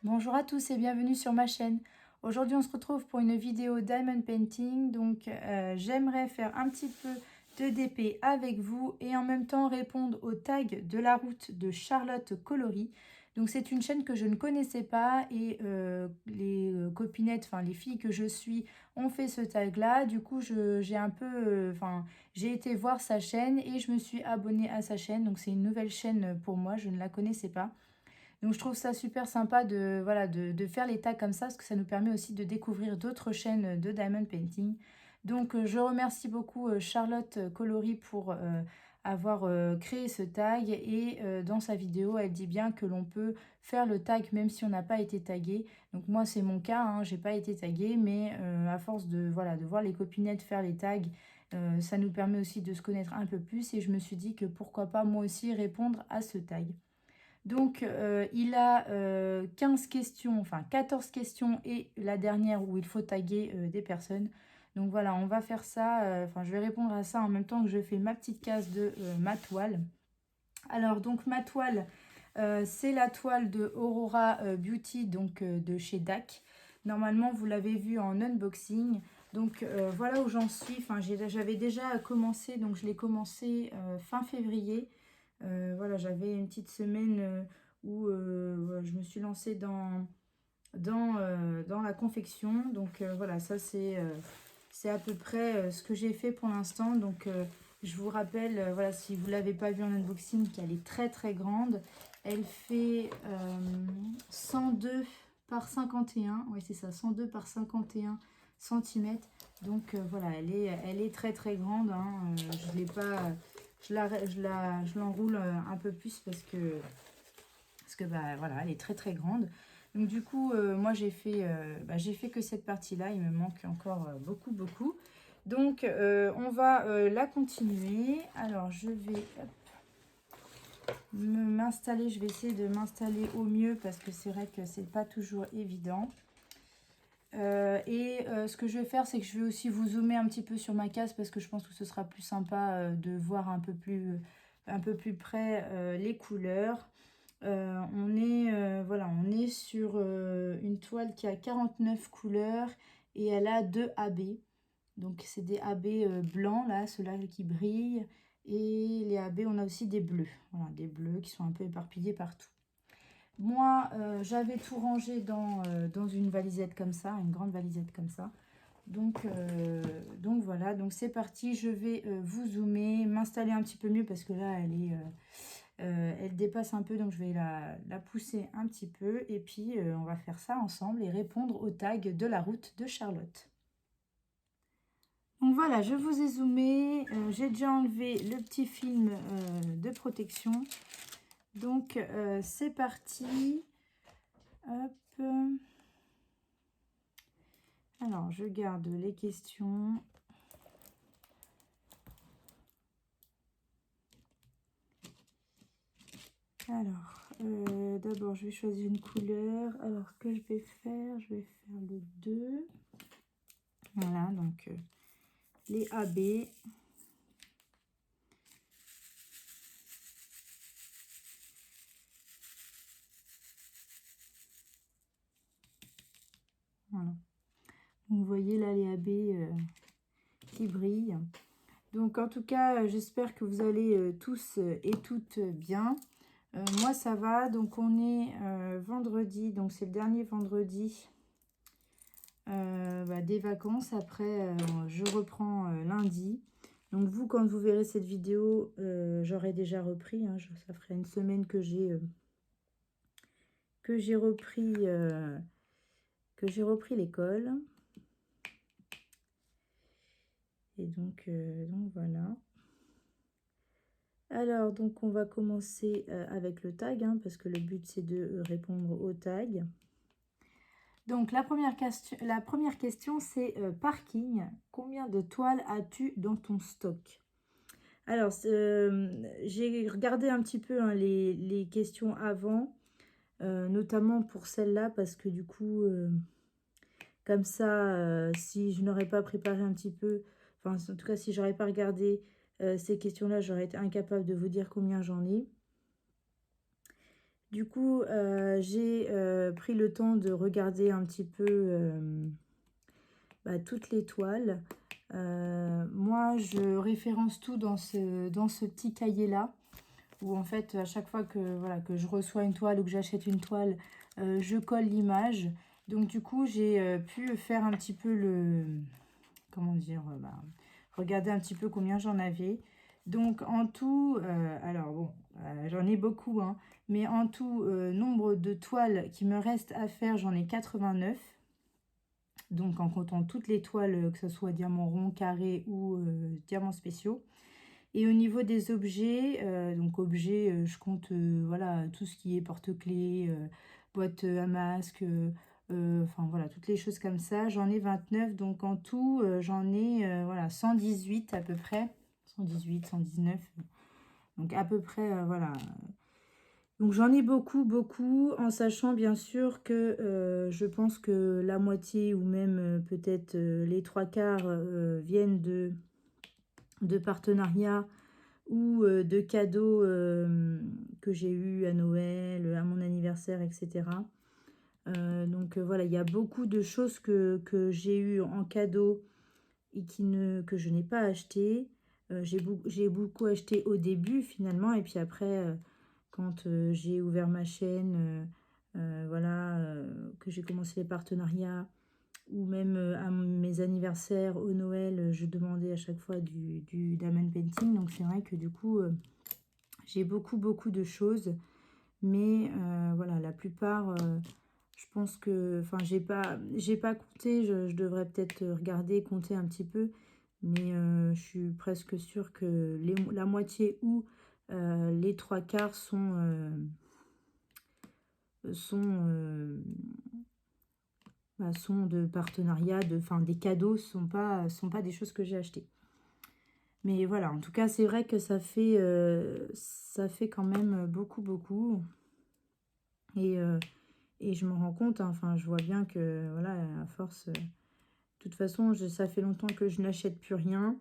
Bonjour à tous et bienvenue sur ma chaîne. Aujourd'hui on se retrouve pour une vidéo Diamond Painting. Donc j'aimerais faire un petit peu de DP avec vous et en même temps répondre au tag de la route de Charlotte Coloris. Donc c'est une chaîne que je ne connaissais pas et les copinettes, enfin les filles que je suis ont fait ce tag là. Du coup j'ai un peu, j'ai été voir sa chaîne et je me suis abonnée à sa chaîne. Donc c'est une nouvelle chaîne pour moi, je ne la connaissais pas. Donc je trouve ça super sympa de, voilà, de faire les tags comme ça, parce que ça nous permet aussi de découvrir d'autres chaînes de Diamond Painting. Donc je remercie beaucoup Charlotte Coloris pour avoir créé ce tag. Et dans sa vidéo, elle dit bien que l'on peut faire le tag même si on n'a pas été tagué. Donc moi c'est mon cas, hein, j'ai pas été taguée, mais à force de, voilà, de voir les copinettes faire les tags, ça nous permet aussi de se connaître un peu plus. Et je me suis dit que pourquoi pas moi aussi répondre à ce tag. Donc, il a 15 questions, enfin 14 questions et la dernière où il faut taguer des personnes. Donc voilà, on va faire ça, enfin je vais répondre à ça en même temps que je fais ma petite case de ma toile. Alors donc ma toile, c'est la toile de Aurora Beauty, donc de chez DAC. Normalement, vous l'avez vu en unboxing. Donc voilà où j'en suis. Enfin, j'avais déjà commencé, donc je l'ai commencé fin février. Voilà, j'avais une petite semaine où voilà, je me suis lancée dans la confection. Donc voilà, ça c'est à peu près ce que j'ai fait pour l'instant. Donc je vous rappelle, voilà, si vous ne l'avez pas vu en unboxing, qu'elle est très très grande. Elle fait 102 par 51. Oui, c'est ça, 102 par 51 cm. Donc voilà, elle est très très grande. Hein. Je l'ai pas... je l'enroule un peu plus parce que bah, voilà, elle est très très grande. Donc du coup, moi j'ai fait que cette partie-là. Il me manque encore beaucoup. Donc on va la continuer. Alors je vais m'installer. Je vais essayer de m'installer au mieux parce que c'est vrai que c'est pas toujours évident. Ce que je vais faire, c'est que je vais aussi vous zoomer un petit peu sur ma case parce que je pense que ce sera plus sympa de voir un peu plus près les couleurs. Voilà, on est sur une toile qui a 49 couleurs et elle a 2 AB. Donc c'est des AB blancs là, ceux-là qui brillent. Et les AB, on a aussi des bleus. Voilà, des bleus qui sont un peu éparpillés partout. Moi, j'avais tout rangé dans une valisette comme ça, une grande valisette comme ça. Donc voilà, donc c'est parti. Je vais vous zoomer, m'installer un petit peu mieux parce que là, elle dépasse un peu. Donc je vais la pousser un petit peu. Et puis, on va faire ça ensemble et répondre au tag de la route de Charlotte. Donc voilà, je vous ai zoomé. J'ai déjà enlevé le petit film de protection. Donc c'est parti. Hop. Alors, je garde les questions. Alors, d'abord, je vais choisir une couleur. Alors, ce que je vais faire le 2. Voilà, donc les AB. Voilà. Donc, vous voyez là les AB qui brillent. Donc, en tout cas, j'espère que vous allez tous et toutes bien. Moi, ça va. Donc, on est vendredi. Donc, c'est le dernier vendredi des vacances. Après, je reprends lundi. Donc, vous, quand vous verrez cette vidéo, j'aurai déjà repris. Hein, ça ferait une semaine que j'ai repris l'école. Et donc voilà. Alors, donc, on va commencer avec le tag, hein, parce que le but, c'est de répondre au tag. Donc, la première question c'est parking. Combien de toiles as-tu dans ton stock? Alors, j'ai regardé un petit peu hein, les questions avant, notamment pour celle-là, parce que du coup, comme ça, si je n'aurais pas préparé un petit peu, enfin, en tout cas, si j'aurais pas regardé ces questions-là, j'aurais été incapable de vous dire combien j'en ai. Du coup, j'ai pris le temps de regarder un petit peu toutes les toiles. Moi, je référence tout dans ce petit cahier-là, où en fait, à chaque fois que, voilà, que je reçois une toile ou que j'achète une toile, je colle l'image. Donc du coup, j'ai pu faire un petit peu comment dire, regarder un petit peu combien j'en avais. Donc en tout, alors bon, j'en ai beaucoup, hein, mais en tout, nombre de toiles qui me reste à faire, j'en ai 89. Donc en comptant toutes les toiles, que ce soit diamant rond, carré ou diamants spéciaux. Et au niveau des objets, donc objets, je compte voilà, tout ce qui est porte-clés, boîte à masque, enfin voilà, toutes les choses comme ça. J'en ai 29, donc en tout, j'en ai voilà, 118 à peu près. 118, 119. Donc à peu près, voilà. Donc j'en ai beaucoup, beaucoup, en sachant bien sûr que je pense que la moitié ou même peut-être les trois quarts viennent de partenariats ou de cadeaux que j'ai eu à Noël, à mon anniversaire, etc. Donc voilà, il y a beaucoup de choses que j'ai eu en cadeau et que je n'ai pas acheté. J'ai beaucoup acheté au début finalement, et puis après, quand j'ai ouvert ma chaîne, voilà, que j'ai commencé les partenariats, ou même à mes anniversaires, au Noël, je demandais à chaque fois du diamond painting. Donc c'est vrai que du coup, j'ai beaucoup, beaucoup de choses. Mais voilà, la plupart, je pense que... Enfin, j'ai pas compté, je devrais peut-être regarder, compter un petit peu. Mais je suis presque sûre que la moitié ou les trois quarts sont, sont de partenariat, enfin des cadeaux, sont pas des choses que j'ai achetées. Mais voilà, en tout cas, c'est vrai que ça fait quand même beaucoup, beaucoup. Et je me rends compte, hein, enfin, je vois bien que, voilà, à force... de toute façon, ça fait longtemps que je n'achète plus rien,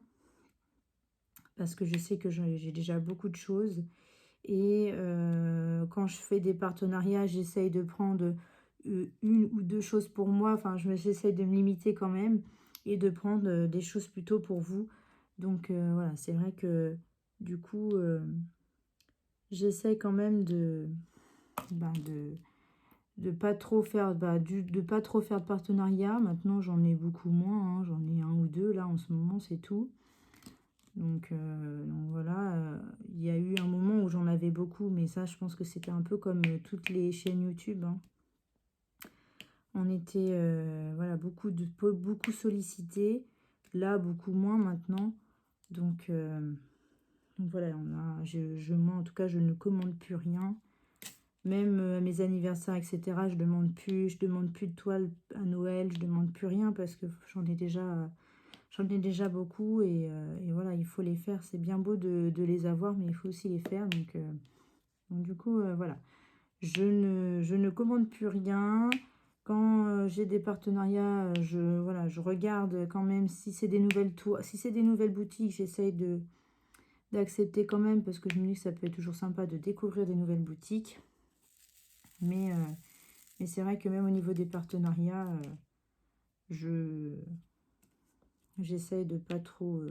parce que je sais que j'ai déjà beaucoup de choses. Et quand je fais des partenariats, j'essaye de prendre une ou deux choses pour moi. Enfin, j'essaye de me limiter quand même et de prendre des choses plutôt pour vous. Donc voilà, c'est vrai que du coup, j'essaye quand même de pas trop faire de pas trop faire de partenariat. Maintenant, j'en ai beaucoup moins, hein. J'en ai un ou deux là en ce moment, c'est tout. Donc voilà, il y a eu un moment où j'en avais beaucoup, mais ça, je pense que c'était un peu comme toutes les chaînes YouTube, hein. On était voilà, beaucoup sollicités. Là, beaucoup moins maintenant. Donc voilà, moi en tout cas, je ne commande plus rien. Même à mes anniversaires, etc., je demande plus de toile à Noël, je demande plus rien parce que j'en ai déjà beaucoup, et voilà, il faut les faire. C'est bien beau de les avoir, mais il faut aussi les faire. Donc du coup, voilà. Je ne commande plus rien. Quand j'ai des partenariats, je regarde quand même si c'est des nouvelles boutiques, j'essaye d'accepter quand même, parce que je me dis que ça peut être toujours sympa de découvrir des nouvelles boutiques. Mais c'est vrai que même au niveau des partenariats, j'essaye de pas trop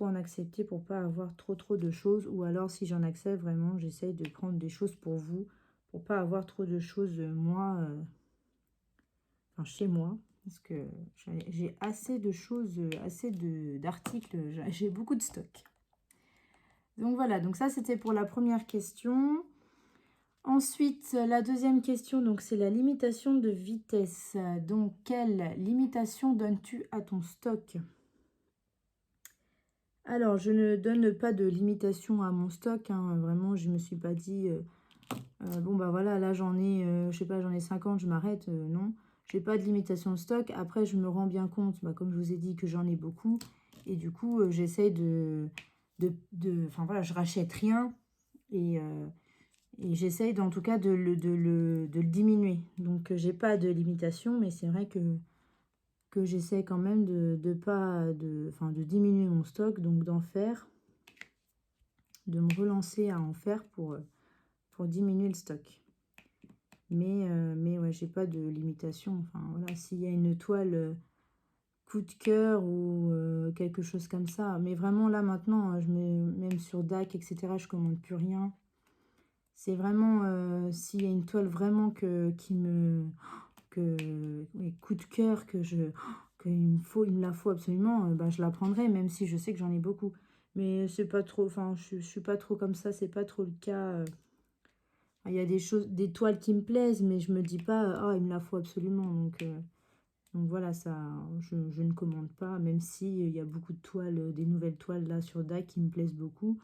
en accepter pour pas avoir trop de choses. Ou alors, si j'en accepte vraiment, j'essaye de prendre des choses pour vous, pour pas avoir trop de choses moi, chez moi, parce que j'ai assez de choses, assez d'articles, j'ai beaucoup de stock. Donc voilà, donc ça c'était pour la première question. Ensuite, la deuxième question, donc c'est la limitation de vitesse. Donc, quelle limitation donnes-tu à ton stock? Alors, je ne donne pas de limitation à mon stock, hein. Vraiment, je ne me suis pas dit, bon, bah voilà, là j'en ai, je sais pas, j'en ai 50, je m'arrête. Non, je n'ai pas de limitation de stock. Après, je me rends bien compte, comme je vous ai dit, que j'en ai beaucoup. Et du coup, j'essaye enfin voilà, je rachète rien. Et j'essaye en tout cas de le diminuer. Donc, j'ai pas de limitation, mais c'est vrai que j'essaie quand même de diminuer mon stock, donc d'en faire, de me relancer à en faire pour diminuer le stock. Mais ouais, j'ai pas de limitation. Enfin, voilà, s'il y a une toile coup de cœur ou quelque chose comme ça. Mais vraiment, là, maintenant, même sur DAC, etc., je commande plus rien. C'est vraiment, s'il y a une toile vraiment ouais, coup de cœur, il me la faut absolument, bah, je la prendrai, même si je sais que j'en ai beaucoup. Mais c'est pas trop, enfin, je suis pas trop comme ça, c'est pas trop le cas. Il y a des toiles qui me plaisent, mais je me dis pas, ah, il me la faut absolument. Donc voilà, ça, je ne commande pas, même si il y a beaucoup de toiles, des nouvelles toiles là sur DAC qui me plaisent beaucoup.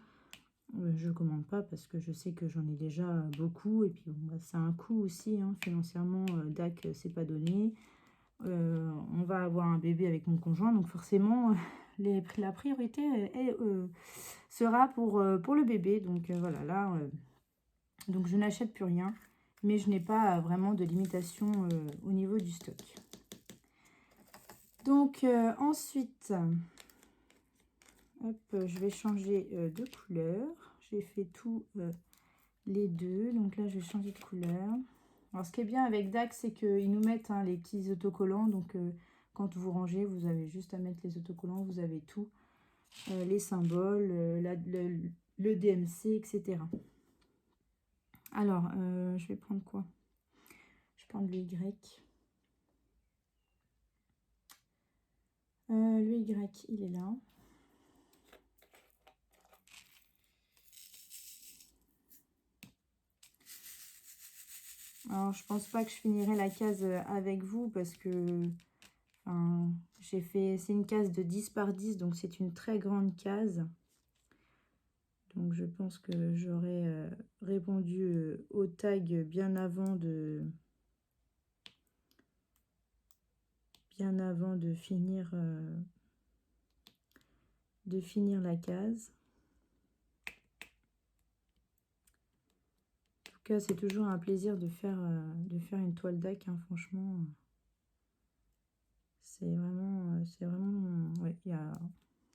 Je ne commande pas parce que je sais que j'en ai déjà beaucoup. Et puis bon, bah, c'est un coût aussi, hein, financièrement, DAC, c'est pas donné. On va avoir un bébé avec mon conjoint, donc forcément, la priorité sera pour le bébé. Donc voilà, là, donc je n'achète plus rien, mais je n'ai pas vraiment de limitation au niveau du stock. Donc ensuite, hop, je vais changer de couleur. J'ai fait tous les deux, donc là je vais changer de couleur. Alors ce qui est bien avec DAC, c'est qu'ils nous mettent les petits autocollants, donc quand vous rangez, vous avez juste à mettre les autocollants, vous avez tout, les symboles, le DMC, etc. Alors, je vais prendre quoi? Je vais prendre le Y. Le Y, il est là. Alors, je pense pas que je finirai la case avec vous parce que j'ai fait, c'est une case de 10 par 10, donc c'est une très grande case. Donc, je pense que j'aurais répondu au tag bien avant de finir la case. En tout cas, c'est toujours un plaisir de faire une toile DAC, hein, franchement. C'est vraiment, ouais,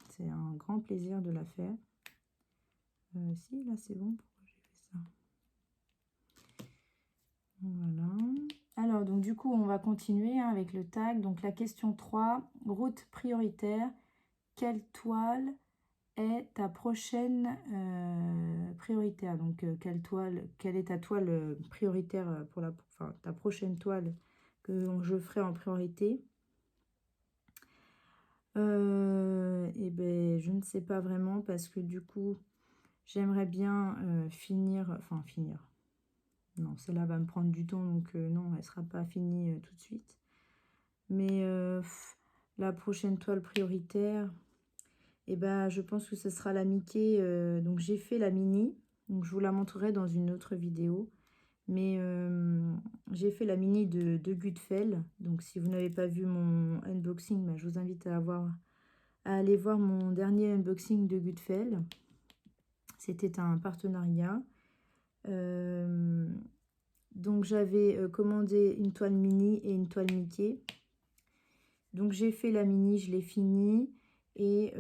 c'est un grand plaisir de la faire. Si, là, c'est bon, pourquoi j'ai fait ça? Voilà. Alors, donc, du coup, on va continuer avec le tag. Donc, la question 3, route prioritaire. Quelle toile est ta prochaine prioritaire? Donc, quelle est ta toile prioritaire pour ta prochaine toile que je ferai en priorité? Et ben, je ne sais pas vraiment parce que du coup, j'aimerais bien finir. Non, celle-là va me prendre du temps, donc non, elle ne sera pas finie tout de suite. Mais la prochaine toile prioritaire, et ben, je pense que ce sera la Mickey. Donc j'ai fait la mini, donc je vous la montrerai dans une autre vidéo. Mais j'ai fait la mini de Gutfeld. Donc si vous n'avez pas vu mon unboxing, ben, je vous invite à aller voir mon dernier unboxing de Gutfeld. C'était un partenariat. Donc j'avais commandé une toile mini et une toile Mickey. Donc j'ai fait la mini, je l'ai finie. Et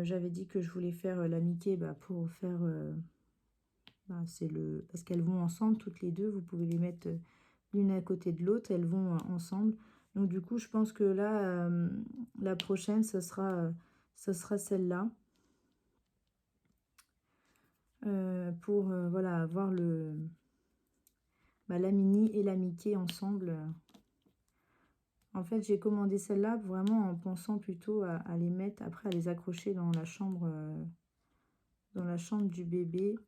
j'avais dit que je voulais faire la Mickey pour faire... parce qu'elles vont ensemble, toutes les deux. Vous pouvez les mettre l'une à côté de l'autre. Elles vont ensemble. Donc du coup, je pense que là, la prochaine, ce sera celle-là. Pour voilà, avoir la mini et la Mickey ensemble. En fait, j'ai commandé celle-là vraiment en pensant plutôt à les mettre, après à les accrocher dans la chambre du bébé.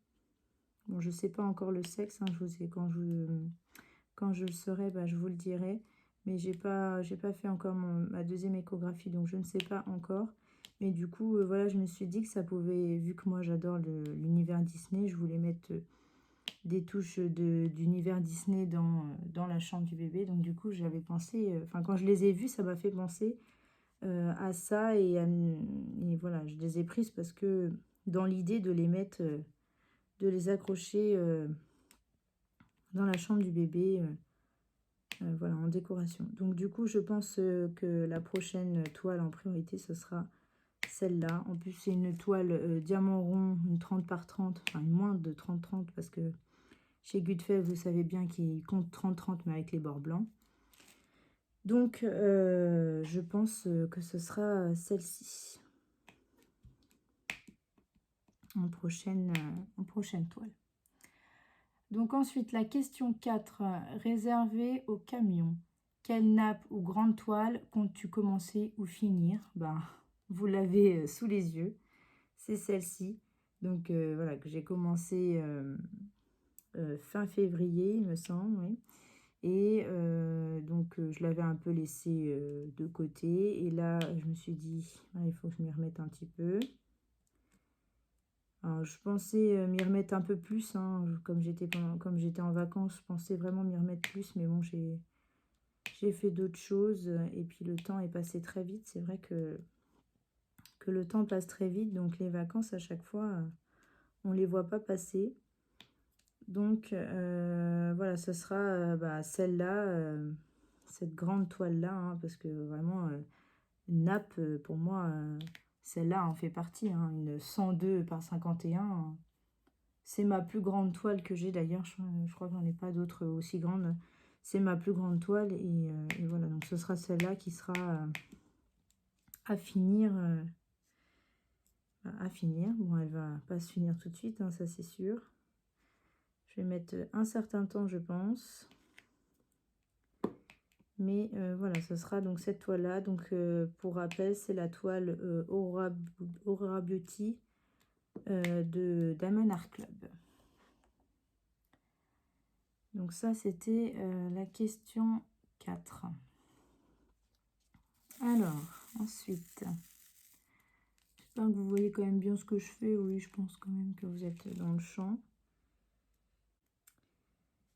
Bon, je ne sais pas encore le sexe, hein, quand je le saurai, je vous le dirai. Mais j'ai pas fait encore ma deuxième échographie, donc je ne sais pas encore. Mais du coup, voilà, je me suis dit que ça pouvait, vu que moi j'adore l'univers Disney, je voulais mettre des touches d'univers Disney dans la chambre du bébé. Donc du coup, j'avais pensé, quand je les ai vus, ça m'a fait penser à ça. Et voilà, je les ai prises parce que dans l'idée de les mettre, de les accrocher dans la chambre du bébé, voilà, en décoration. Donc du coup, je pense que la prochaine toile en priorité, ce sera celle-là. En plus, c'est une toile diamant rond, une 30 par 30, enfin une moins de 30-30 parce que Chez Gutfeld, vous savez bien qu'il compte 30-30, mais avec les bords blancs. Donc, je pense que ce sera celle-ci. En prochaine toile. Donc ensuite, la question 4, réservée au camion. Quelle nappe ou grande toile comptes-tu commencer ou finir? Ben, vous l'avez sous les yeux. C'est celle-ci. Donc voilà, que j'ai commencé fin février, il me semble. Oui. Et donc, je l'avais un peu laissé de côté. Et là, je me suis dit, ah, il faut que je m'y remette un petit peu. Alors, je pensais m'y remettre un peu plus, hein, comme j'étais en vacances, je pensais vraiment m'y remettre plus, mais bon, j'ai fait d'autres choses, et puis le temps est passé très vite. C'est vrai que le temps passe très vite, donc les vacances, à chaque fois, on ne les voit pas passer. Donc, voilà, ce sera celle-là, cette grande toile-là, hein, parce que vraiment, une nappe, pour moi, celle-là en fait partie, hein, une 102 par 51. C'est ma plus grande toile que j'ai d'ailleurs. Je crois que j'en ai pas d'autres aussi grandes. C'est ma plus grande toile. Et voilà, donc ce sera celle-là qui sera à finir. Bon, elle va pas se finir tout de suite, hein, ça c'est sûr. Je vais mettre un certain temps, je pense. Mais voilà, ce sera donc cette toile-là. Donc pour rappel, c'est la toile Aura Beauty de Diamond Art Club. Donc ça, c'était la question 4. Alors, ensuite, j'espère que vous voyez quand même bien ce que je fais. Oui, je pense quand même que vous êtes dans le champ.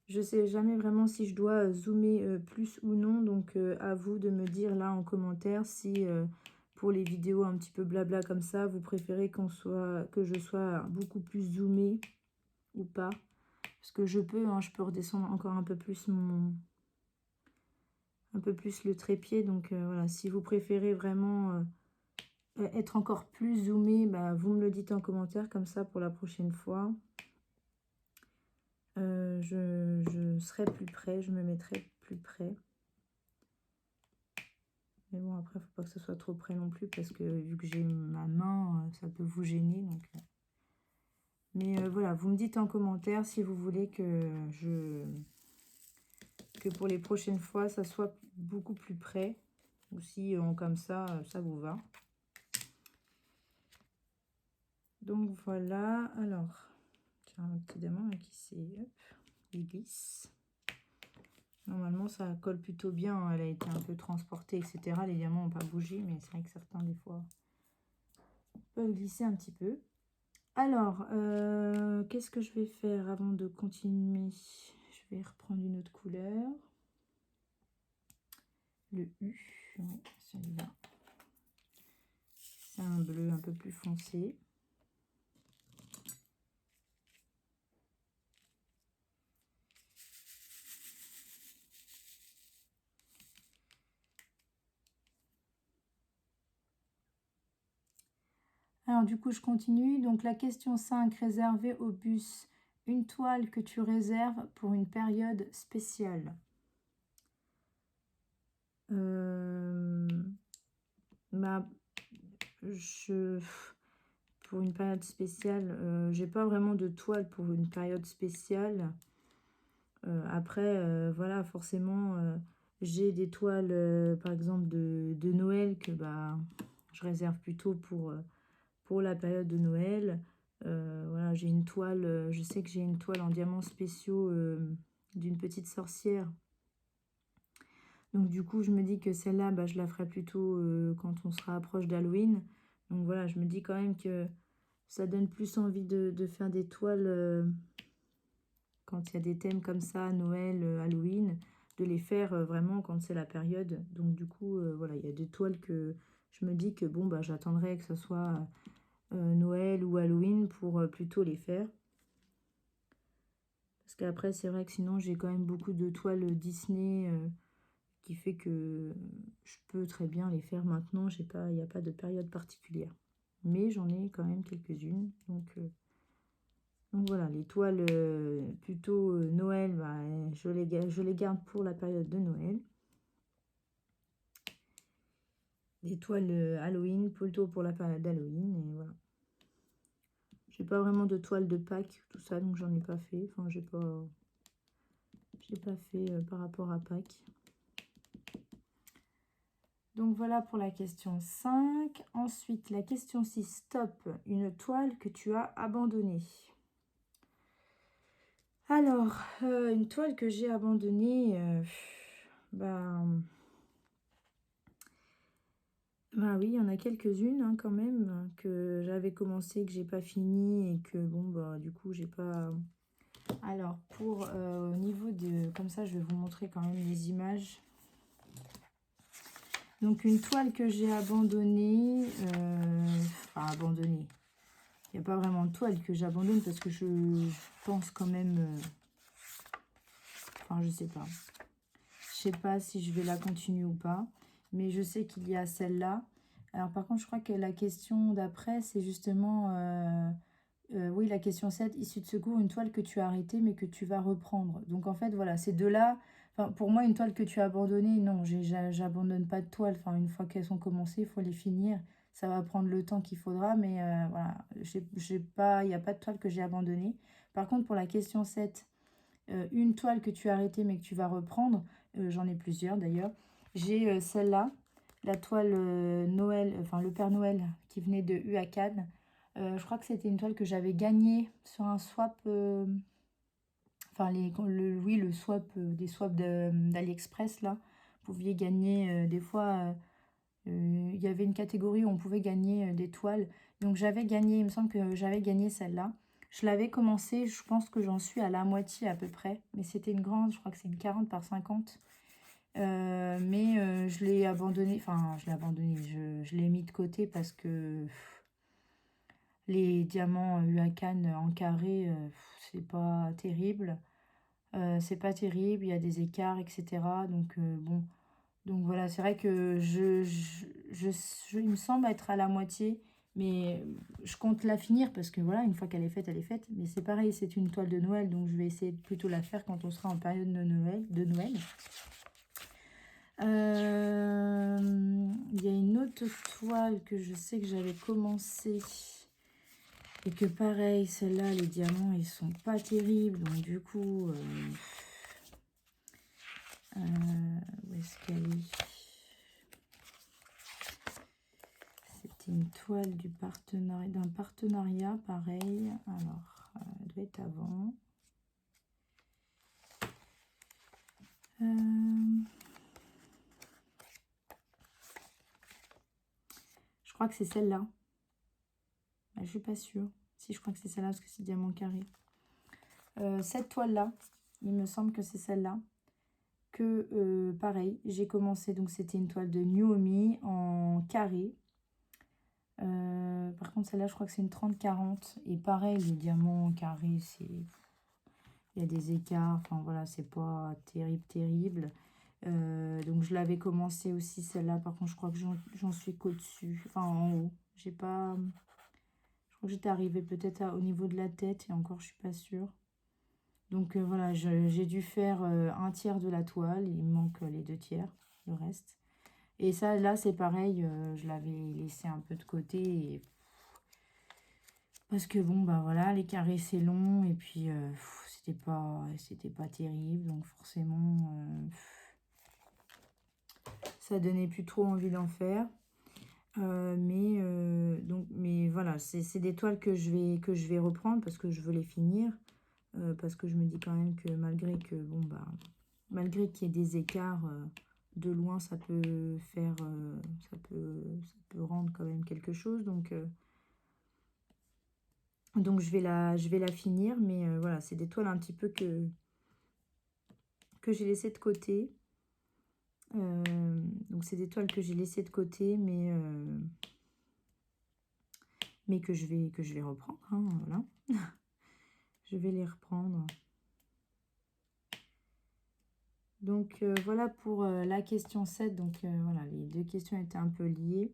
Je ne sais jamais vraiment si je dois zoomer plus ou non. Donc, à vous de me dire là en commentaire si pour les vidéos un petit peu blabla comme ça, vous préférez que je sois beaucoup plus zoomée ou pas. Parce que je peux redescendre encore un peu plus le trépied. Donc voilà, si vous préférez vraiment être encore plus zoomé, bah, vous me le dites en commentaire, comme ça pour la prochaine fois. Je serai plus près, je me mettrai plus près. Mais bon, après, il ne faut pas que ce soit trop près non plus, parce que vu que j'ai ma main, ça peut vous gêner. Donc. Mais voilà, vous me dites en commentaire si vous voulez que pour les prochaines fois, ça soit beaucoup plus près. Ou si comme ça vous va. Donc voilà, alors, j'ai un petit diamant qui glisse. Normalement, ça colle plutôt bien. Elle a été un peu transportée, etc. Les diamants n'ont pas bougé, mais c'est vrai que certains, des fois, peuvent glisser un petit peu. Alors, qu'est-ce que je vais faire avant de continuer? Je vais reprendre une autre couleur. Le U, oui, celui-là. C'est un bleu un peu plus foncé. Alors du coup, je continue. Donc la question 5, réservée au bus. Une toile que tu réserves pour une période spéciale. Pour une période spéciale, j'ai pas vraiment de toile pour une période spéciale. Après, voilà, forcément, j'ai des toiles, par exemple, de Noël que je réserve plutôt pour la période de Noël. Voilà, j'ai une toile, je sais que j'ai une toile en diamants spéciaux d'une petite sorcière. Donc du coup, je me dis que celle-là, je la ferai plutôt quand on sera proche d'Halloween. Donc voilà, je me dis quand même que ça donne plus envie de faire des toiles quand il y a des thèmes comme ça, Noël, Halloween, de les faire vraiment quand c'est la période. Donc du coup, voilà, il y a des toiles que je me dis que bon, j'attendrai que ce soit Noël ou Halloween pour plutôt les faire. Parce qu'après, c'est vrai que sinon, j'ai quand même beaucoup de toiles Disney qui fait que je peux très bien les faire maintenant. Il n'y a pas de période particulière. Mais j'en ai quand même quelques-unes. Donc Donc voilà, les toiles plutôt Noël, bah, je les garde pour la période de Noël. Des toiles Halloween, plutôt pour la période d'Halloween, et voilà. J'ai pas vraiment de toiles de Pâques, tout ça, donc j'en ai pas fait. Enfin, j'ai pas fait par rapport à Pâques. Donc voilà pour la question 5. Ensuite, la question 6, stop, une toile que tu as abandonnée. Alors, une toile que j'ai abandonnée, bah oui, il y en a quelques-unes hein, quand même, que j'avais commencé, que j'ai pas fini et que bon, bah du coup, j'ai pas... Alors, pour au niveau de... Comme ça, je vais vous montrer quand même les images. Donc, une toile que j'ai abandonnée, enfin abandonnée. Il n'y a pas vraiment de toile que j'abandonne parce que je pense quand même... Enfin, je sais pas. Je sais pas si je vais la continuer ou pas. Mais je sais qu'il y a celle-là. Alors, par contre, je crois que la question d'après, c'est justement... oui, la question 7, issue de secours, une toile que tu as arrêtée mais que tu vas reprendre. Donc, en fait, voilà, ces deux-là... Enfin, pour moi, une toile que tu as abandonnée, non, j'abandonne pas de toile. Enfin, une fois qu'elles sont commencées, il faut les finir. Ça va prendre le temps qu'il faudra, mais voilà, il n'y a pas de toile que j'ai abandonnée. Par contre, pour la question 7, une toile que tu as arrêtée mais que tu vas reprendre, j'en ai plusieurs d'ailleurs. J'ai celle-là, la toile Noël, enfin le Père Noël qui venait de U à Cannes. Je crois que c'était une toile que j'avais gagnée sur un swap, enfin oui, le swap, des swaps d'AliExpress là. Vous pouviez gagner des fois, il y avait une catégorie où on pouvait gagner des toiles. Donc j'avais gagné, il me semble que j'avais gagné celle-là. Je l'avais commencé, je pense que j'en suis à la moitié à peu près. Mais c'était une grande, je crois que c'est une 40 par 50. Mais je l'ai abandonné, enfin je l'ai abandonné, je l'ai mis de côté parce que les diamants UACAN en carré, c'est pas terrible. C'est pas terrible, il y a des écarts, etc. Donc bon, donc voilà, c'est vrai que il me semble être à la moitié, mais je compte la finir parce que voilà, une fois qu'elle est faite, elle est faite. Mais c'est pareil, c'est une toile de Noël, donc je vais essayer de plutôt la faire quand on sera en période de Noël. Il y a une autre toile que je sais que j'avais commencé et que pareil, celle-là, les diamants, ils sont pas terribles. Donc du coup, où est-ce qu'elle est? C'était une toile d'un partenariat, pareil. Alors, elle doit être avant. Je crois que c'est celle-là. Je suis pas sûre. Si, je crois que c'est celle-là parce que c'est diamant carré. Cette toile-là, il me semble que c'est celle-là. Que, pareil, j'ai commencé, donc c'était une toile de Nuomi en carré. Par contre, celle-là, je crois que c'est une 30-40. Et pareil, le diamant carré, c'est... Il y a des écarts, enfin voilà, c'est pas terrible. Donc je l'avais commencé aussi celle-là, par contre je crois que j'en suis qu'au-dessus, enfin en haut. J'ai pas... Je crois que j'étais arrivée peut-être au niveau de la tête et encore je suis pas sûre. Donc voilà, j'ai dû faire un tiers de la toile, il me manque les 2 tiers, le reste. Et ça là c'est pareil, je l'avais laissé un peu de côté et... Parce que bon, bah voilà, les carrés c'est long et puis c'était pas terrible. Donc forcément, ça donnait plus trop envie d'en faire. Mais voilà, c'est des toiles que je vais reprendre parce que je veux les finir. Parce que je me dis quand même que malgré que, bon, bah, malgré qu'il y ait des écarts de loin, ça peut faire, ça peut rendre quand même quelque chose. Donc je vais la finir, mais voilà, c'est des toiles un petit peu que j'ai laissées de côté. Donc c'est des toiles que j'ai laissées de côté, mais que je vais reprendre, hein, voilà. Je vais les reprendre. Donc voilà pour la question 7. Donc voilà, les 2 questions étaient un peu liées.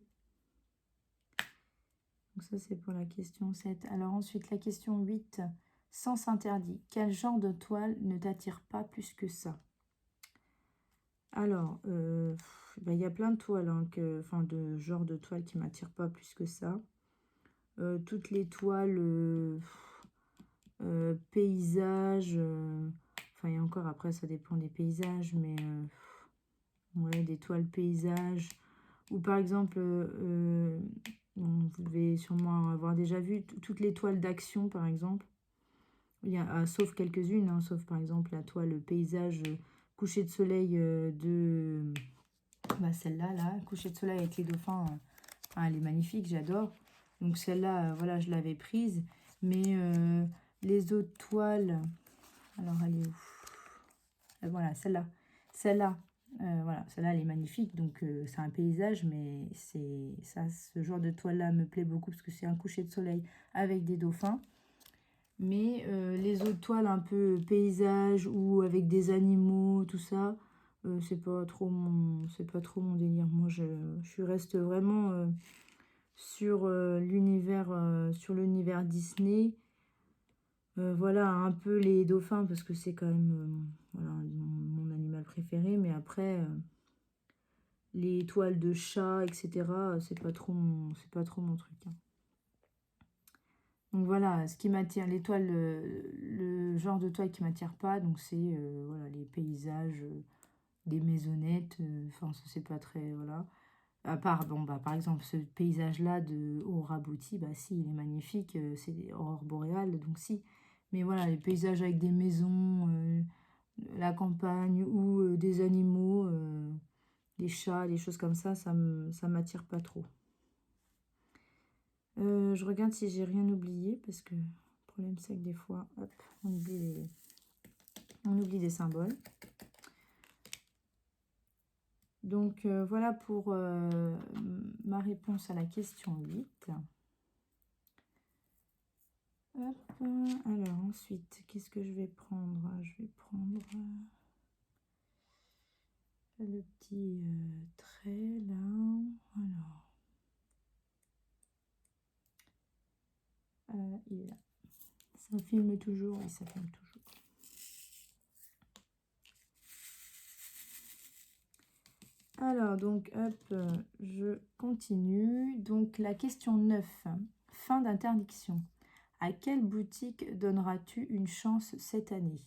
Donc ça c'est pour la question 7. Alors ensuite la question 8. Sens interdit. Quel genre de toile ne t'attire pas plus que ça? Alors, bah, y a plein de toiles, hein, enfin de genres de toiles qui m'attirent pas plus que ça. Toutes les toiles paysages, enfin et encore après ça dépend des paysages, mais ouais, des toiles paysages. Ou par exemple, bon, vous devez sûrement avoir déjà vu toutes les toiles d'action par exemple. Il y a, sauf quelques-unes, hein, sauf par exemple la toile paysage coucher de soleil de bah, celle-là, là, coucher de soleil avec les dauphins. Enfin, elle est magnifique, j'adore. Donc celle-là, voilà, je l'avais prise. Mais les autres toiles, alors elle est où? Voilà, celle-là. Celle-là, voilà, celle-là, elle est magnifique. Donc c'est un paysage, mais c'est ça, ce genre de toile-là me plaît beaucoup parce que c'est un coucher de soleil avec des dauphins. Mais les autres toiles un peu paysage ou avec des animaux, tout ça, c'est pas trop mon délire. Moi, je reste vraiment sur l'univers Disney. Voilà, un peu les dauphins parce que c'est quand même voilà, mon animal préféré. Mais après, les toiles de chat, etc., c'est pas trop mon truc, hein. Donc voilà, ce qui m'attire, les toiles, le genre de toile qui m'attire pas, donc c'est voilà, les paysages, des maisonnettes, enfin ça c'est pas très, voilà. À part, bon bah par exemple ce paysage-là de Aurabouti, bah si, il est magnifique, c'est des aurores boréales, donc si. Mais voilà, les paysages avec des maisons, la campagne ou des animaux, des chats, des choses comme ça m'attire pas trop. Je regarde si j'ai rien oublié, parce que le problème c'est que des fois, hop, on oublie des symboles. Donc voilà pour ma réponse à la question 8. Hop, alors ensuite, qu'est-ce que je vais prendre? Je vais prendre le petit trait là. Alors, il est là. Ça filme toujours, oui, ça filme toujours. Alors, donc, hop, je continue. Donc, la question 9, fin d'interdiction. À quelle boutique donneras-tu une chance cette année?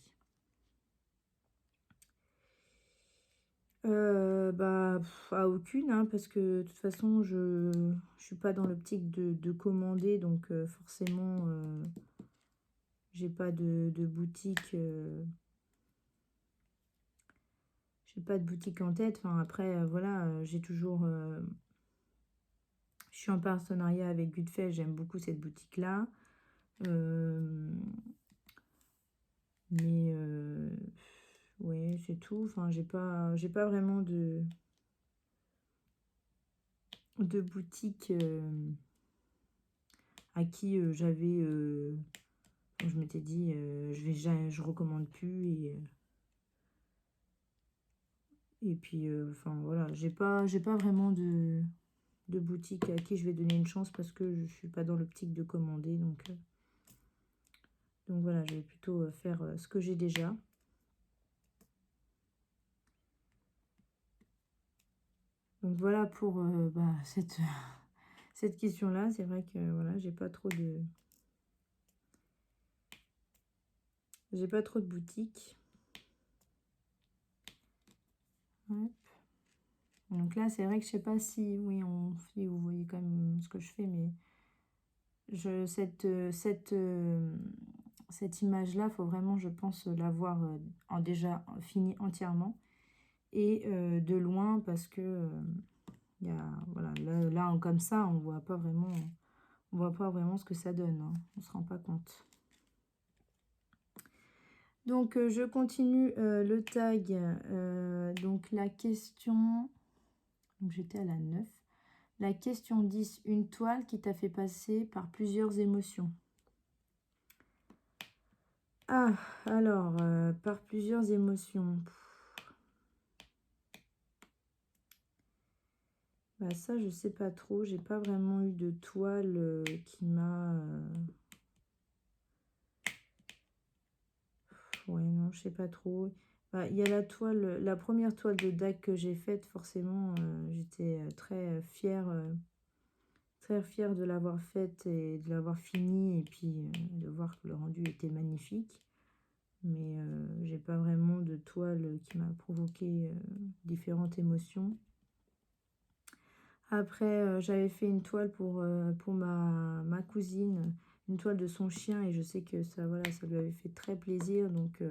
Bah, à aucune, hein, parce que de toute façon, je suis pas dans l'optique de commander, donc forcément, j'ai pas de boutique. J'ai pas de boutique en tête. Enfin, après, voilà, j'ai toujours. Je suis en partenariat avec Gutfeld, j'aime beaucoup cette boutique-là. Mais ouais, c'est tout. Enfin, j'ai pas vraiment de boutique à qui j'avais. Je m'étais dit, je recommande plus et puis, enfin voilà, j'ai pas vraiment de boutique à qui je vais donner une chance parce que je suis pas dans l'optique de commander, donc voilà, je vais plutôt faire ce que j'ai déjà. Donc voilà pour bah, cette question-là. C'est vrai que voilà, j'ai pas trop de boutiques. Hop. Donc là, c'est vrai que je sais pas si, oui, si vous voyez quand même ce que je fais, mais cette image-là, faut vraiment, je pense, l'avoir déjà fini entièrement et de loin parce que voilà, là, comme ça, on voit pas vraiment ce que ça donne, hein. On se rend pas compte. Donc, je continue le tag. Donc, la question... Donc, j'étais à la 9. La question 10. Une toile qui t'a fait passer par plusieurs émotions. Ah, alors, par plusieurs émotions. Bah, ça, je sais pas trop. J'ai pas vraiment eu de toile qui m'a... ouais, non, je sais pas trop. Bah, il y a la toile, la première toile de DAC que j'ai faite, forcément, j'étais très fière de l'avoir faite et de l'avoir finie, et puis de voir que le rendu était magnifique. Mais j'ai pas vraiment de toile qui m'a provoqué différentes émotions. Après, j'avais fait une toile pour ma cousine, une toile de son chien, et je sais que ça, voilà, ça lui avait fait très plaisir. Donc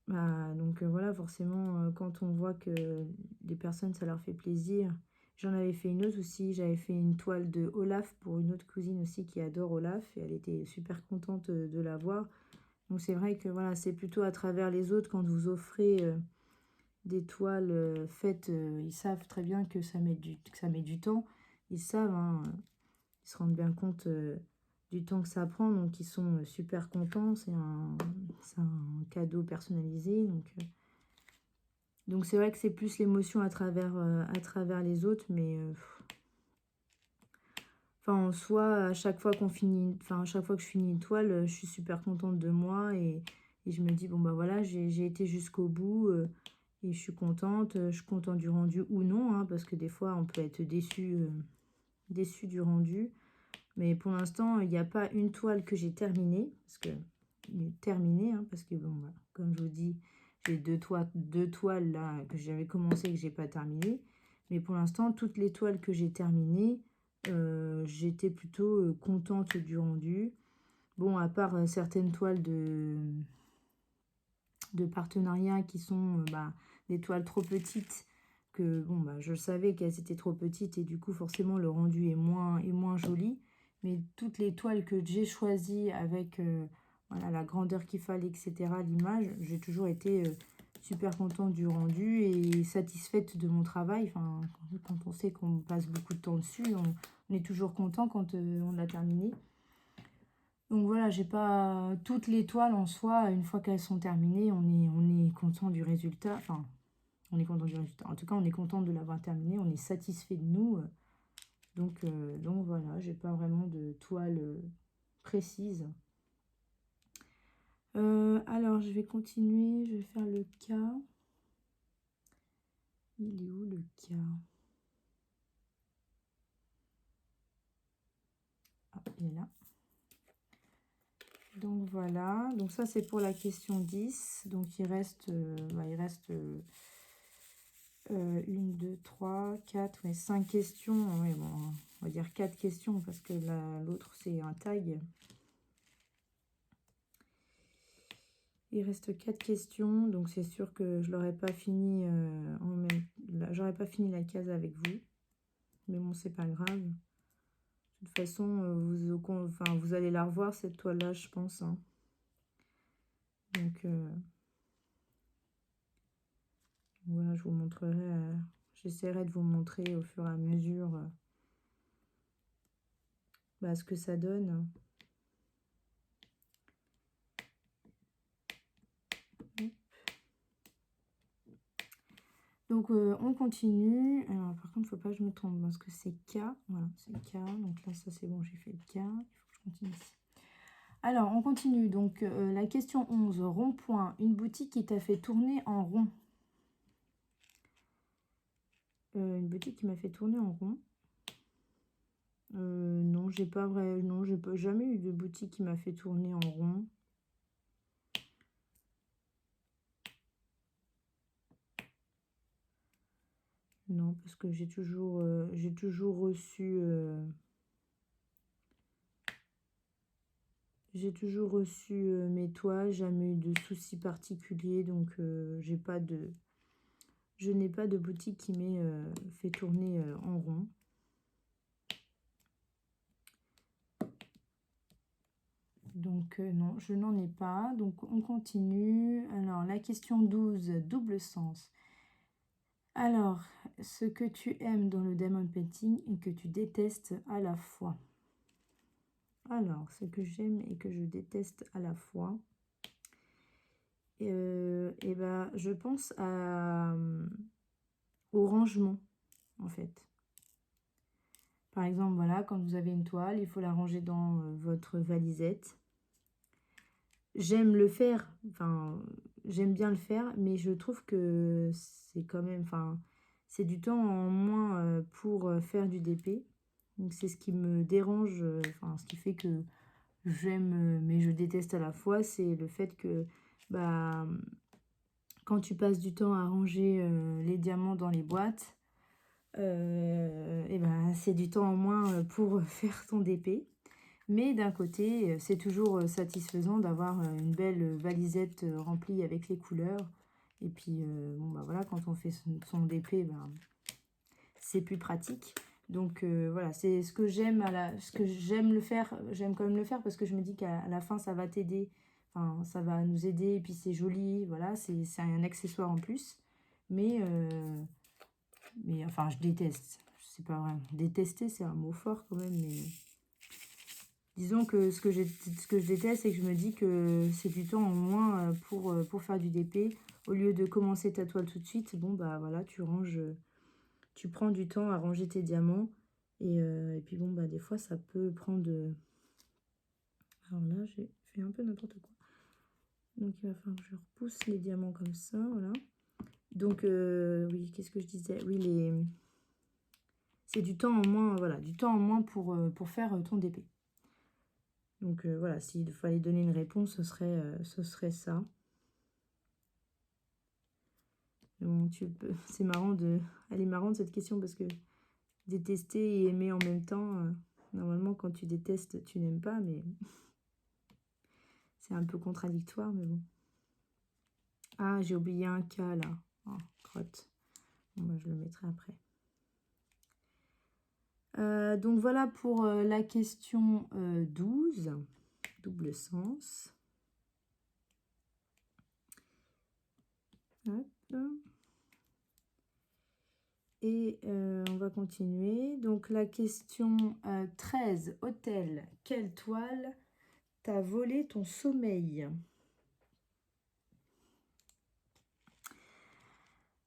voilà, forcément, quand on voit que des personnes, ça leur fait plaisir. J'en avais fait une autre aussi, j'avais fait une toile de Olaf pour une autre cousine aussi qui adore Olaf, et elle était super contente de la voir. Donc c'est vrai que voilà, c'est plutôt à travers les autres, quand vous offrez des toiles faites, ils savent très bien que ça met du temps. Ils savent, hein, ils se rendent bien compte du temps que ça prend, donc ils sont super contents. C'est un cadeau personnalisé. Donc c'est vrai que c'est plus l'émotion à travers les autres, mais enfin, en soi, à chaque fois à chaque fois que je finis une toile, je suis super contente de moi, et je me dis, bon bah voilà, j'ai été jusqu'au bout, et je suis contente. Je suis contente du rendu ou non, hein, parce que des fois on peut être déçu du rendu. Mais pour l'instant, il n'y a pas une toile que j'ai terminée, parce que il est terminé, hein, parce que bon, voilà, comme je vous dis, j'ai deux toiles là que j'avais commencé et que j'ai pas terminé. Mais pour l'instant, toutes les toiles que j'ai terminées, j'étais plutôt contente du rendu. Bon, à part certaines toiles de partenariat qui sont des toiles trop petites, que bon, je savais qu'elles étaient trop petites, et du coup forcément le rendu est moins joli. Mais toutes les toiles que j'ai choisies avec voilà, la grandeur qu'il fallait, etc., l'image, j'ai toujours été super contente du rendu et satisfaite de mon travail. Enfin, quand on sait qu'on passe beaucoup de temps dessus, on est toujours content quand on l'a terminé. Donc voilà, j'ai pas toutes les toiles en soi. Une fois qu'elles sont terminées, on est content du résultat. Enfin, on est content du résultat. En tout cas, on est content de l'avoir terminé. On est satisfait de nous. Donc voilà, j'ai pas vraiment de toile précise. Alors, je vais continuer. Je vais faire le cas. Il est où le cas? Ah, il est là. Donc voilà, donc ça c'est pour la question 10. Donc il reste 1, 2, 3, 4, ouais, 5 questions. Ouais, bon, on va dire 4 questions parce que l'autre c'est un tag. Il reste 4 questions, donc c'est sûr que je n'aurais pas fini j'aurais pas fini la case avec vous. Mais bon, c'est pas grave. De toute façon, vous allez la revoir cette toile-là, je pense, hein. Donc voilà, je vous montrerai, j'essaierai de vous montrer au fur et à mesure ce que ça donne. Donc on continue. Alors par contre, il ne faut pas que je me trompe parce que c'est K. Voilà, c'est K. Donc là, ça c'est bon, j'ai fait le K. Il faut que je continue ici. Alors on continue. Donc la question 11. Rond-point. Une boutique qui t'a fait tourner en rond. Une boutique qui m'a fait tourner en rond. Non, j'ai jamais eu de boutique qui m'a fait tourner en rond. Non, parce que j'ai toujours reçu mes toiles, jamais eu de soucis particuliers, donc je n'ai pas de boutique qui m'ait fait tourner en rond. Donc non, je n'en ai pas. Donc on continue. Alors la question 12, double sens. Alors, ce que tu aimes dans le diamond painting et que tu détestes à la fois. Alors, ce que j'aime et que je déteste à la fois. Je pense au rangement, en fait. Par exemple, voilà, quand vous avez une toile, il faut la ranger dans votre valisette. j'aime le faire, enfin, j'aime bien le faire, mais je trouve que c'est quand même, enfin, c'est du temps en moins pour faire du DP. Donc c'est ce qui me dérange, enfin, ce qui fait que j'aime, mais je déteste à la fois, c'est le fait que, bah, quand tu passes du temps à ranger les diamants dans les boîtes, et ben, c'est du temps en moins pour faire ton DP. Mais d'un côté, c'est toujours satisfaisant d'avoir une belle valisette remplie avec les couleurs. Et puis, bon, bah voilà, quand on fait son DP, ben, c'est plus pratique. Donc voilà, c'est ce que j'aime ce que j'aime le faire, j'aime quand même le faire parce que je me dis qu'à la fin ça va t'aider, enfin ça va nous aider et puis c'est joli, voilà, c'est un accessoire en plus. Mais enfin je déteste, c'est pas vrai, détester c'est un mot fort quand même, mais disons que ce que je déteste c'est que je me dis que c'est du temps en moins pour faire du DP. Au lieu de commencer ta toile tout de suite, bon bah voilà, tu ranges. Tu prends du temps à ranger tes diamants. Et puis bon, bah des fois, ça peut prendre... Alors là, j'ai fait un peu n'importe quoi. Donc il va falloir que je repousse les diamants comme ça, voilà. Donc oui, qu'est-ce que je disais? Oui, c'est du temps en moins, voilà, du temps en moins pour faire ton DP. Donc voilà, s'il fallait donner une réponse, ce serait ça. Bon, c'est marrant elle est marrante cette question parce que détester et aimer en même temps, normalement quand tu détestes, tu n'aimes pas, mais c'est un peu contradictoire, mais bon. Ah, j'ai oublié un cas là. Oh, crotte. Bon, bah, je le mettrai après. Donc voilà pour la question 12, double sens. Hop. Et on va continuer. Donc la question 13, hôtel, quelle toile t'a volé ton sommeil?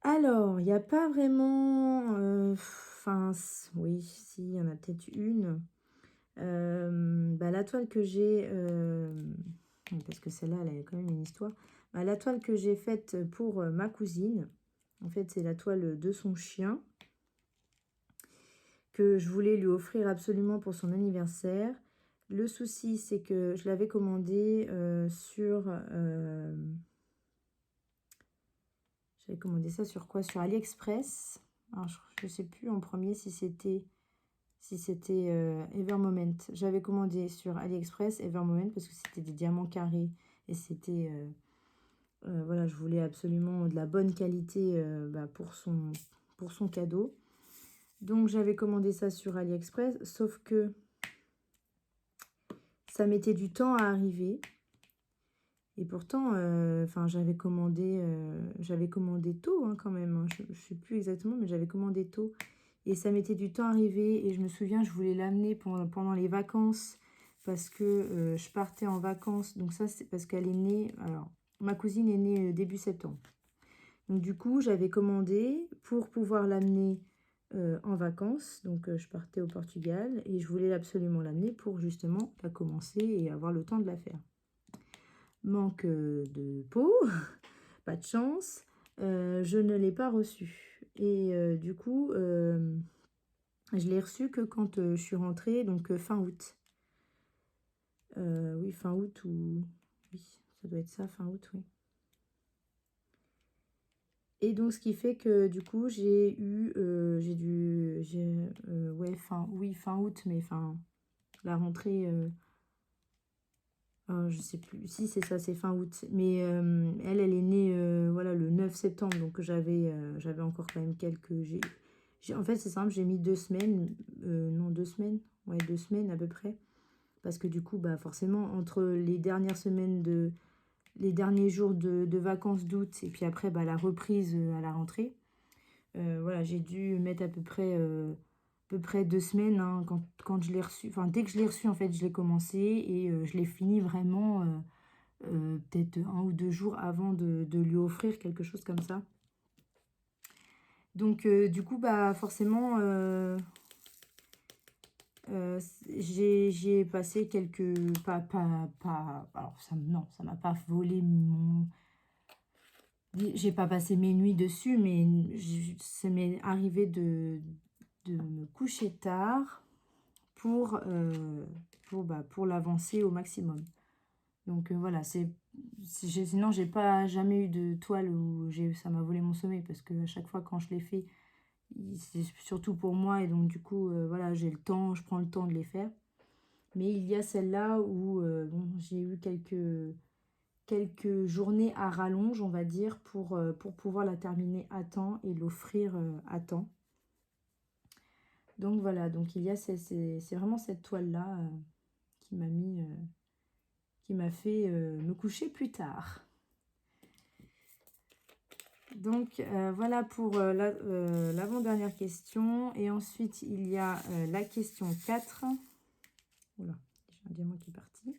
Alors, il n'y a pas vraiment... Enfin, oui, si, il y en a peut-être une. Bah, la toile que j'ai... parce que celle-là, elle a quand même une histoire. Bah, la toile que j'ai faite pour ma cousine, en fait, c'est la toile de son chien que je voulais lui offrir absolument pour son anniversaire. Le souci, c'est que je l'avais commandé sur... J'avais commandé ça sur quoi? Sur AliExpress. Alors, je ne sais plus en premier si c'était Evermoment. J'avais commandé sur AliExpress Evermoment parce que c'était des diamants carrés et c'était... voilà, je voulais absolument de la bonne qualité bah, pour son cadeau. Donc, j'avais commandé ça sur AliExpress, sauf que ça mettait du temps à arriver. Et pourtant, j'avais commandé tôt hein, quand même. Hein. Je ne sais plus exactement, mais j'avais commandé tôt. Et ça mettait du temps à arriver. Et je me souviens, je voulais l'amener pendant les vacances parce que je partais en vacances. Donc ça, c'est parce qu'elle est née... Alors, ma cousine est née début septembre. Donc du coup, j'avais commandé pour pouvoir l'amener en vacances. Donc je partais au Portugal et je voulais absolument l'amener pour justement la commencer et avoir le temps de la faire. Manque de peau, pas de chance, je ne l'ai pas reçu. Et du coup, je l'ai reçu que quand je suis rentrée, donc fin août. Oui, fin août ou... Oui, ça doit être ça, fin août, oui. Et donc, ce qui fait que du coup, j'ai eu... ouais, fin août, mais enfin, la rentrée... je sais plus, si c'est ça, c'est fin août. Mais elle est née voilà, le 9 septembre, donc j'avais encore quand même quelques... En fait, c'est simple, j'ai mis 2 semaines, non 2 semaines, ouais 2 semaines à peu près. Parce que du coup, bah, forcément, entre les dernières semaines les derniers jours de vacances d'août et puis après bah, la reprise à la rentrée, voilà, j'ai dû mettre à peu près 2 semaines hein, quand je l'ai reçu. Enfin, dès que je l'ai reçu, en fait, je l'ai commencé et je l'ai fini vraiment peut-être 1 ou 2 jours avant de lui offrir quelque chose comme ça. Donc, du coup, bah, forcément, J'y ai passé quelques... alors, non, ça m'a pas volé mon... J'ai pas passé mes nuits dessus, mais ça m'est arrivé de me coucher tard pour l'avancer au maximum. Donc voilà, sinon j'ai pas jamais eu de toile où ça m'a volé mon sommeil, parce que à chaque fois quand je les fais, c'est surtout pour moi, et donc du coup voilà, j'ai le temps, je prends le temps de les faire. Mais il y a celle-là où bon, j'ai eu quelques journées à rallonge, on va dire, pour pouvoir la terminer à temps et l'offrir à temps. Donc voilà, donc il y a c'est vraiment cette toile-là qui m'a fait me coucher plus tard. Donc voilà pour l'avant-dernière question. Et ensuite, il y a la question 4. Oula, j'ai un diamant qui est parti.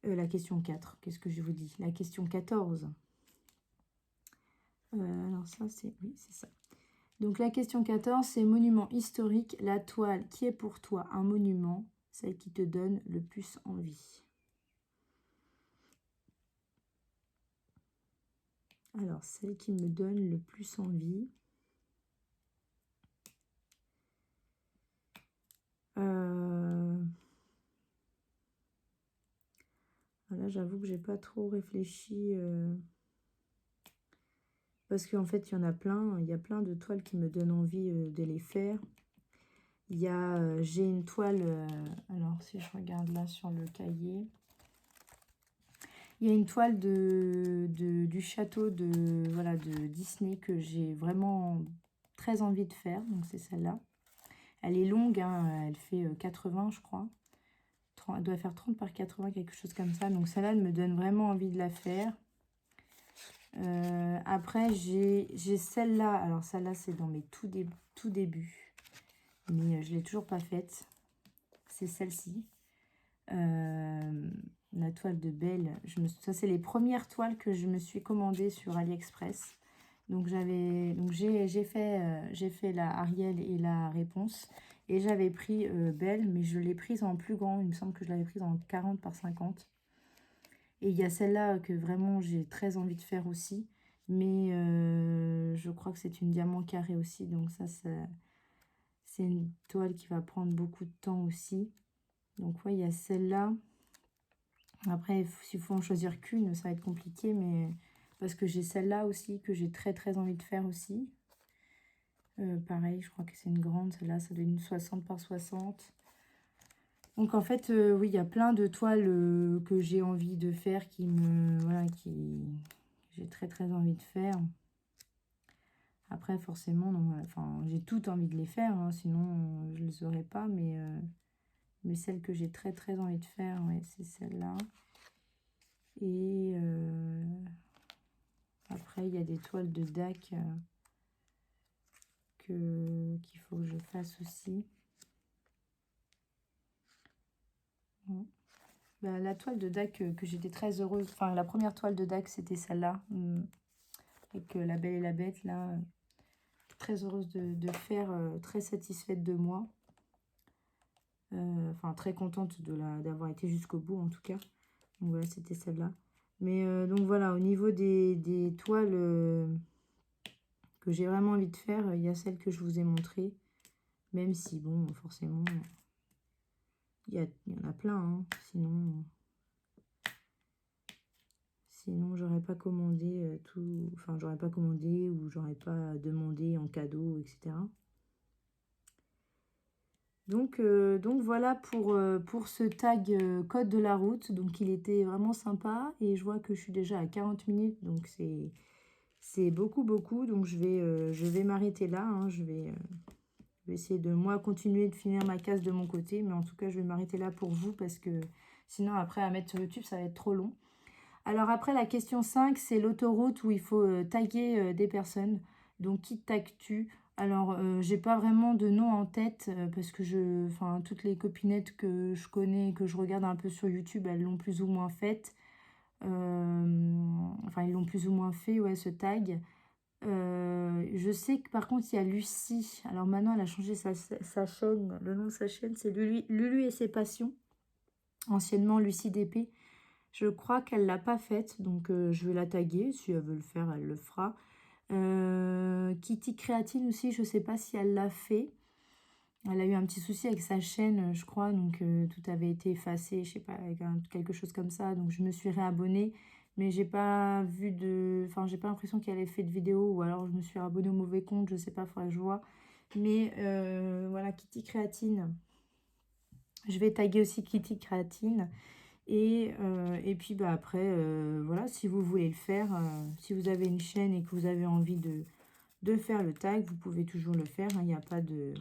La question 4, qu'est-ce que je vous dis? La question 14. Alors ça, oui, c'est ça. Donc la question 14, c'est monument historique, la toile qui est pour toi un monument, celle qui te donne le plus envie. Alors, celle qui me donne le plus envie. Là, j'avoue que j'ai pas trop réfléchi. Parce qu'en fait, il y en a plein. Il y a plein de toiles qui me donnent envie de les faire. J'ai une toile... alors, si je regarde là sur le cahier... Il y a une toile du château de Disney que j'ai vraiment très envie de faire. Donc, c'est celle-là. Elle est longue, hein, elle fait 80, je crois. Elle doit faire 30 par 80, quelque chose comme ça. Donc, celle-là, elle me donne vraiment envie de la faire. Après, j'ai celle-là. Alors, celle-là, c'est dans mes tout débuts. Mais je ne l'ai toujours pas faite. C'est celle-ci. La toile de Belle. Ça, c'est les premières toiles que je me suis commandées sur AliExpress. Donc, j'ai fait la Ariel et la Réponse. Et j'avais pris Belle, mais je l'ai prise en plus grand. Il me semble que je l'avais prise en 40 par 50. Et il y a celle-là que vraiment j'ai très envie de faire aussi. Mais je crois que c'est une diamant carré aussi. Donc ça c'est une toile qui va prendre beaucoup de temps aussi. Donc ouais, il y a celle-là. Après, s'il faut en choisir qu'une, ça va être compliqué. Mais parce que j'ai celle-là aussi que j'ai très très envie de faire aussi. Pareil, je crois que c'est une grande. Celle-là, ça donne une 60 par 60. Donc en fait, oui, il y a plein de toiles que j'ai envie de faire j'ai très très envie de faire. Après, forcément, non, enfin, j'ai tout envie de les faire, hein, sinon je ne les aurais pas. Mais celle que j'ai très très envie de faire, ouais, c'est celle-là. Et après, il y a des toiles de DAC qu'il faut que je fasse aussi. Bon. Bah, la toile de DAC que j'étais très heureuse, enfin la première toile de DAC, c'était celle-là. Avec La Belle et la Bête, là. Très heureuse de faire, très satisfaite de moi. Enfin, très contente d'avoir été jusqu'au bout, en tout cas. Donc voilà, c'était celle-là. Mais donc voilà, au niveau des toiles que j'ai vraiment envie de faire, il y a celle que je vous ai montrée. Même si, bon, forcément, il y en a plein, hein. Sinon, j'aurais pas commandé tout. Enfin, j'aurais pas commandé ou j'aurais pas demandé en cadeau, etc. Donc voilà pour ce tag code de la route. Donc il était vraiment sympa. Et je vois que je suis déjà à 40 minutes. Donc c'est beaucoup. Donc je vais m'arrêter là, hein. Je vais essayer de moi continuer de finir ma case de mon côté. Mais en tout cas, je vais m'arrêter là pour vous. Parce que sinon après à mettre sur YouTube, ça va être trop long. Alors après, la question 5, c'est l'autoroute où il faut taguer des personnes. Donc, qui tagues-tu? Alors, j'ai pas vraiment de nom en tête parce que toutes les copinettes que je connais, que je regarde un peu sur YouTube, elles l'ont plus ou moins faite. Enfin, ils l'ont plus ou moins fait, ouais, ce tag. Je sais que par contre, il y a Lucie. Alors maintenant, elle a changé sa chaîne. Le nom de sa chaîne, c'est Lulu et ses passions. Anciennement, Lucie DP. Je crois qu'elle ne l'a pas faite. Donc, je vais la taguer. Si elle veut le faire, elle le fera. Kitty Créatine aussi, je ne sais pas si elle l'a fait. Elle a eu un petit souci avec sa chaîne, je crois. Donc, tout avait été effacé. Je ne sais pas, avec quelque chose comme ça. Donc, je me suis réabonnée. Mais j'ai pas vu de... Enfin, j'ai pas l'impression qu'elle ait fait de vidéo. Ou alors, je me suis abonnée au mauvais compte. Je sais pas, il faudrait que je vois. Mais voilà, Kitty Créatine. Je vais taguer aussi Kitty Créatine. Et puis bah, après, voilà, si vous voulez le faire, si vous avez une chaîne et que vous avez envie de faire le tag, vous pouvez toujours le faire. Il n'y a pas de...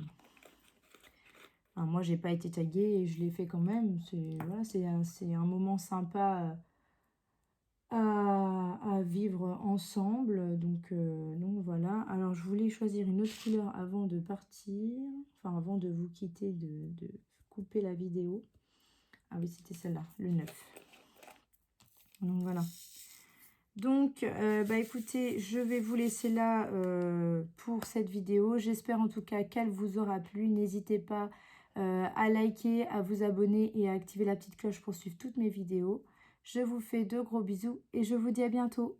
Enfin, moi, j'ai pas été taguée et je l'ai fait quand même. Voilà, c'est un moment sympa à vivre ensemble. Donc voilà. Alors, je voulais choisir une autre couleur avant de partir. Enfin, avant de vous quitter, de couper la vidéo. Ah oui, c'était celle-là, le 9. Donc voilà. Donc, bah écoutez, je vais vous laisser là pour cette vidéo. J'espère en tout cas qu'elle vous aura plu. N'hésitez pas à liker, à vous abonner et à activer la petite cloche pour suivre toutes mes vidéos. Je vous fais de gros bisous et je vous dis à bientôt.